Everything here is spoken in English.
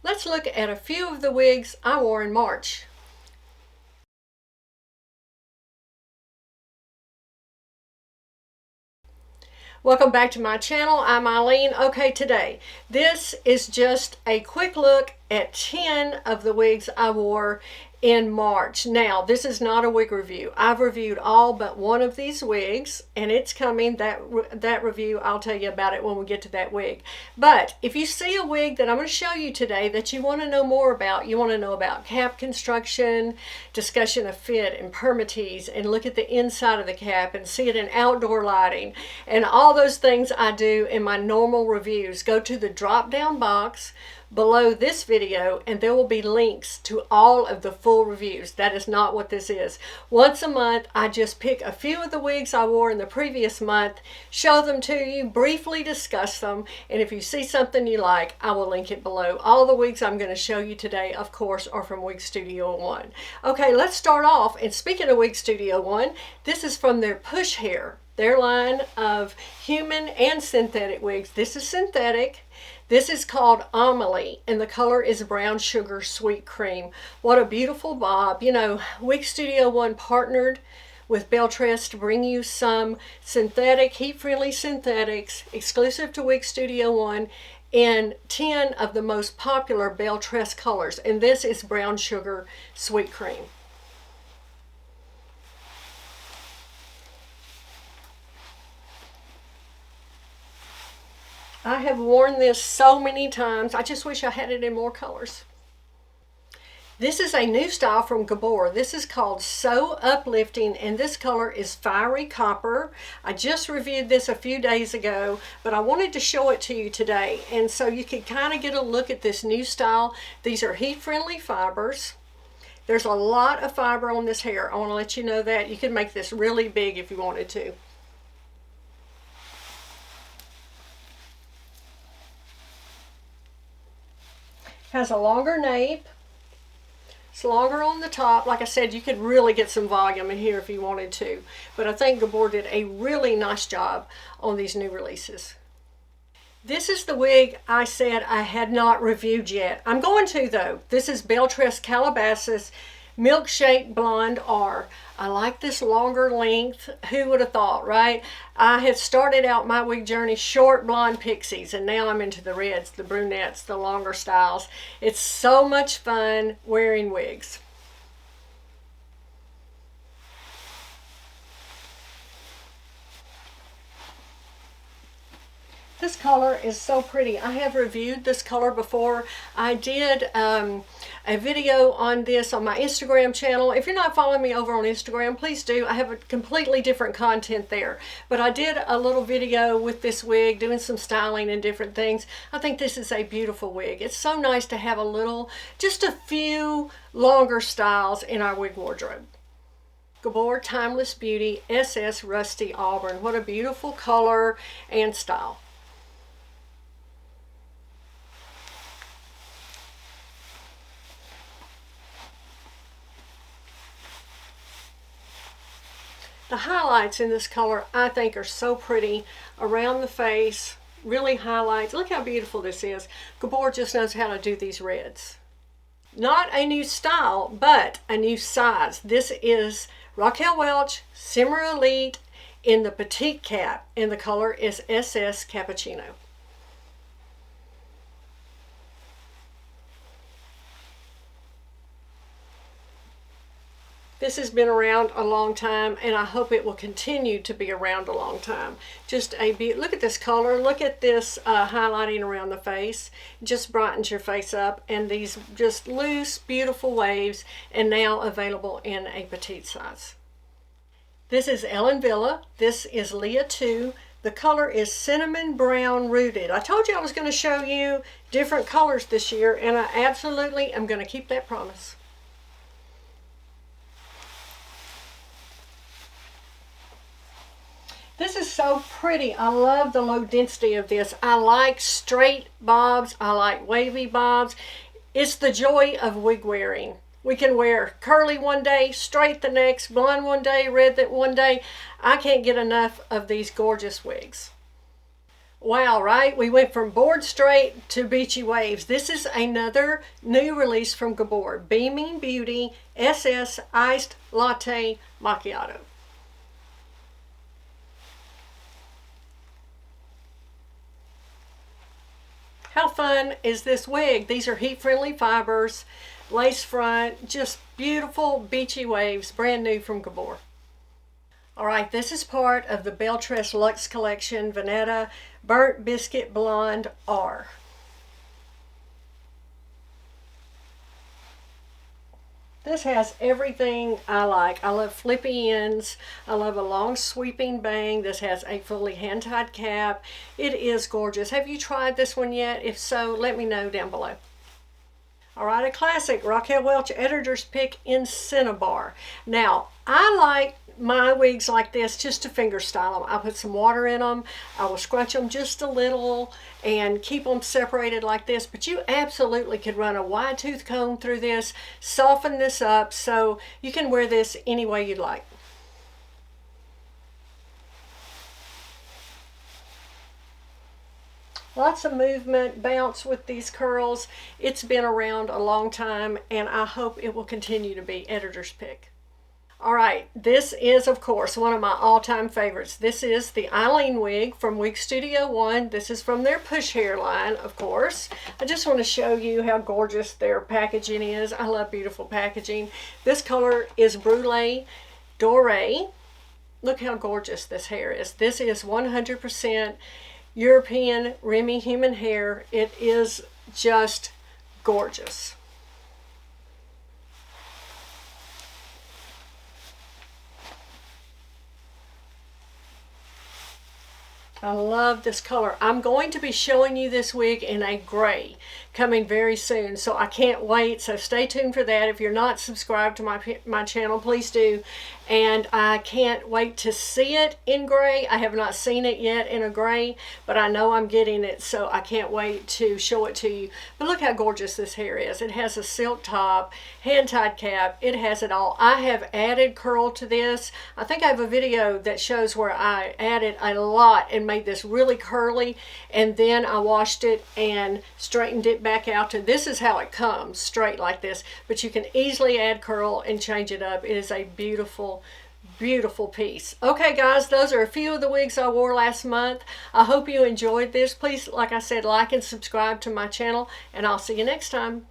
Let's look at a few of the wigs I wore in March. Welcome back to my channel. I'm Eileen. Okay, today, this is just a quick look at 10 of the wigs I wore in March. Now, this is not a wig review. I've reviewed all but one of these wigs, and it's coming. That review, I'll tell you about it when we get to that wig. But if you see a wig that I'm going to show you today that you want to know more about, you want to know about cap construction, discussion of fit and permatease, and look at the inside of the cap and see it in outdoor lighting, and all those things I do in my normal reviews, go to the drop down box below this video and there will be links to all of the full reviews. That is not what this is. Once a month, I just pick a few of the wigs I wore in the previous month, show them to you, briefly discuss them, and if you see something you like, I will link it below. All the wigs I'm going to show you today, of course, are from Wig Studio One. Okay, let's start off. And speaking of Wig Studio One, this is from their Push Hair, their line of human and synthetic wigs. This is synthetic. This is called Amelie, and the color is Brown Sugar Sweet Cream. What a beautiful bob. You know, Wig Studio One partnered with Belle Tress to bring you some synthetic, heat-friendly synthetics exclusive to Wig Studio One in 10 of the most popular Belle Tress colors, and this is Brown Sugar Sweet Cream. I have worn this so many times. I just wish I had it in more colors. This is a new style from Gabor. This is called So Uplifting, and this color is Fiery Copper. I just reviewed this a few days ago, but I wanted to show it to you today, and so you can kind of get a look at this new style. These are heat-friendly fibers. There's a lot of fiber on this hair. I want to let you know that. You can make this really big if you wanted to. Has a longer nape. It's longer on the top. Like I said, you could really get some volume in here if you wanted to. But I think Gabor did a really nice job on these new releases. This is the wig I said I had not reviewed yet. I'm going to, though. This is Belle Tress Calabasas Milkshake Blonde R. I like this longer length. Who would have thought, right? I had started out my wig journey short blonde pixies, and now I'm into the reds, the brunettes, the longer styles. It's so much fun wearing wigs. This color is so pretty. I have reviewed this color before. I did a video on this on my Instagram channel. If you're not following me over on Instagram, please do. I have a completely different content there. But I did a little video with this wig, doing some styling and different things. I think this is a beautiful wig. It's so nice to have a little, just a few longer styles in our wig wardrobe. Gabor Timeless Beauty SS Rusty Auburn. What a beautiful color and style. The highlights in this color, I think, are so pretty around the face. Really highlights. Look how beautiful this is. Gabor just knows how to do these reds. Not a new style, but a new size. This is Raquel Welch Simmer Elite in the Petite cap, and the color is SS Cappuccino. This has been around a long time, and I hope it will continue to be around a long time. Just a look at this color. Look at this highlighting around the face. Just brightens your face up, and these just loose, beautiful waves, and now available in a petite size. This is Ellen Villa. This is Lia II. The color is Cinnamon Brown Rooted. I told you I was going to show you different colors this year, and I absolutely am going to keep that promise. This is so pretty. I love the low density of this. I like straight bobs. I like wavy bobs. It's the joy of wig wearing. We can wear curly one day, straight the next, blonde one day, red that one day. I can't get enough of these gorgeous wigs. Wow, right? We went from board straight to beachy waves. This is another new release from Gabor, Beaming Beauty SS Iced Latte Macchiato. How fun is this wig? These are heat-friendly fibers, lace front, just beautiful beachy waves, brand new from Gabor. All right, this is part of the Beltress Luxe Collection, Veneta Burnt Biscuit Blonde R. This has everything I like. I love flippy ends. I love a long sweeping bang. This has a fully hand-tied cap. It is gorgeous. Have you tried this one yet? If so, let me know down below. All right, a classic, Raquel Welch Editor's Pick in Cinnabar. Now, I like my wigs like this just to finger style them. I put some water in them. I will scrunch them just a little and keep them separated like this. But you absolutely could run a wide tooth comb through this, soften this up so you can wear this any way you'd like. Lots of movement, bounce with these curls. It's been around a long time and I hope it will continue to be Editor's Pick. All right, this is, of course, one of my all-time favorites. This is the Eileen wig from Wig Studio 1. This is from their push hair line, of course. I just want to show you how gorgeous their packaging is. I love beautiful packaging. This color is Brulee Doré. Look how gorgeous this hair is. This is 100% European Remy human hair. It is just gorgeous. I love this color. I'm going to be showing you this wig in a gray coming very soon, so I can't wait. So stay tuned for that. If you're not subscribed to my channel, please do. And I can't wait to see it in gray. I have not seen it yet in a gray, but I know I'm getting it, so I can't wait to show it to you. But look how gorgeous this hair is. It has a silk top, hand-tied cap. It has it all. I have added curl to this. I think I have a video that shows where I added a lot and made this really curly, and then I washed it and straightened it back out to this is how it comes, straight like this. But you can easily add curl and change it up. It is a beautiful, beautiful piece. Okay guys, those are a few of the wigs I wore last month. I hope you enjoyed this. Please, like I said, like and subscribe to my channel, and I'll see you next time.